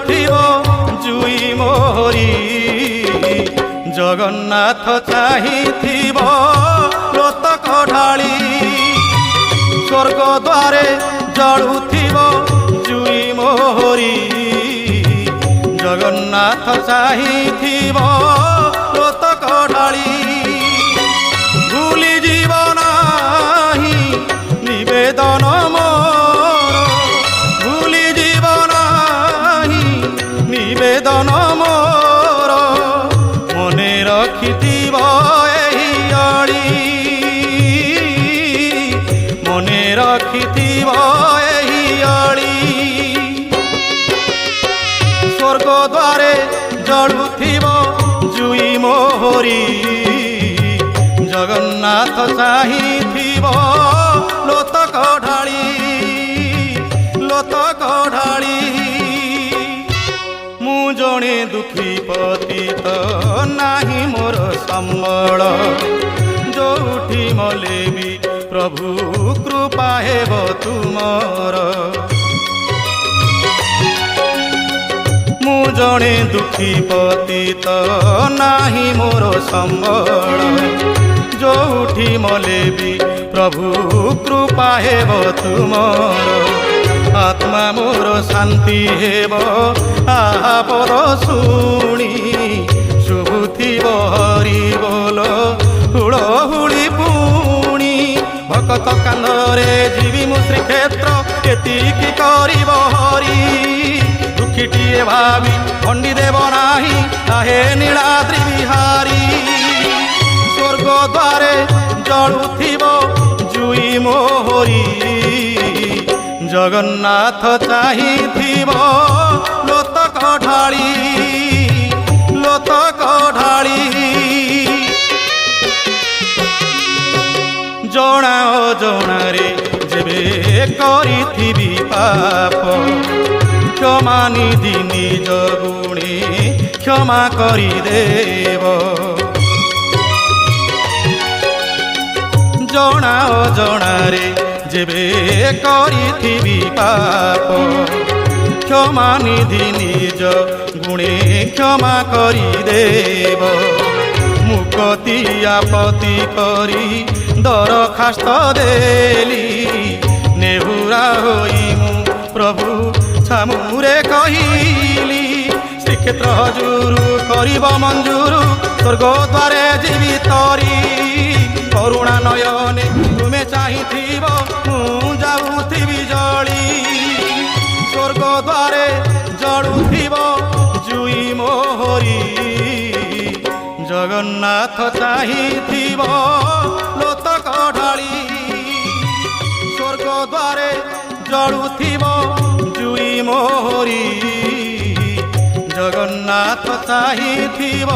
ଜଳୁଥିବ ଜୁଇ ମୋହରି ଜଗନ୍ନାଥ ଚାହିଁଥିବ ଲୋତକ ଢାଳି ସ୍ୱର୍ଗ ଦ୍ୱାରେ ଜଳୁଥିବ ଜୁଇ ମୋହରି ଜଗନ୍ନାଥ ଚାହିଁଥିବ ଲୋତକ ଢାଳି ଭୁଲି ଯିବ ନାହିଁ ନିବେଦନ ମୋର ଭୁଲି ଯିବ ନାହିଁ ନିବେଦନ ମୋର ମନେ ରଖିଥିବ ଏହି ଅଳି ମନେ ରଖିଥିବ ଏହି ଅଳି ସ୍ୱର୍ଗ ଦ୍ୱାରେ ଜଳୁଥିବ ଜୁଇ ମୋହରି ଜଗନ୍ନାଥ ଚାହିଁଥିବ ଲୋତକ ଢାଳି ଲୋତକ ଢାଳି ମୁଁ ଜଣେ ଦୁଃଖୀ ପତିତ ନାହିଁ ମୋର ସମ୍ବଳ ଯୋଉଠି ମଲେ ବି ପ୍ରଭୁ କୃପା ହେବ ତୁମର ମୁଁ ଜଣେ ଦୁଃଖୀ ପତିତ ନାହିଁ ମୋର ସମ୍ବଳ ଯୋଉଠି ମଲେ ବି ପ୍ରଭୁ କୃପା ହେବ ତୁମର ଆତ୍ମା ମୋର ଶାନ୍ତି ହେବ ଆହା ପଦ ଶୁଣି ଶୁଭୁଥିବ ହରି ବୋଲ ହୁଳହୁଳି ପୁଣି ଭକତ କାନ୍ଧରେ ଯିବି ମୁଁ ଶ୍ରୀକ୍ଷେତ୍ର ଏତିକି କରିବ ହରି ଦୁଃଖୀଟିଏ ଭାବି ଖଣ୍ଡି ଦେବ ନାହିଁ ଆହେ ନୀଳାଦ୍ରି ବିହାରୀ ସ୍ୱର୍ଗ ଦ୍ୱାରେ ଜଳୁଥିବ ଜୁଇ ମୋହରି ଜଗନ୍ନାଥ ଚାହିଁଥିବ ଲୋତକ ଢାଳି ଲୋତକ ଢାଳି ଜଣା ଅଜଣାରେ ଯେବେ କରିଥିବି ପାପ କ୍ଷମା ନିଧି ନିଜ ଗୁଣେ କ୍ଷମା କରିଦେବ ଜଣା ଅଜଣାରେ ଯେବେ କରିଥିବି ପାପ କ୍ଷମା ନିଧି ନିଜ ଗୁଣେ କ୍ଷମା କରିଦେବ ମୁକତି ଆପତ୍ତି କରି ଦରଖାସ୍ତ ଦେଲି ନେହୁରା ହୋଇ ମୁଁ ପ୍ରଭୁ ଛାମୁରେ କହିଲି ଶ୍ରୀକ୍ଷେତ୍ର ହଜୁରୁ କରିବ ମଞ୍ଜୁରୁ ସ୍ୱର୍ଗ ଦ୍ୱାରେ ଯିବି ତରି କରୁଣା ନୟନେ ତୁମେ ଚାହିଁଥିବ ମୁଁ ଯାଉଥିବି ଜଳି ସ୍ୱର୍ଗ ଦ୍ୱାରେ ଜଳୁଥିବ ଜୁଇ ମୋହରି ଜଗନ୍ନାଥ ଚାହିଁଥିବ ଲୋତକ ଢାଳି ସ୍ୱର୍ଗ ଦ୍ୱାରେ ଜଳୁଥିବ ଜୁଇ ମୋହରି ଜଗନ୍ନାଥ ଚାହିଁଥିବ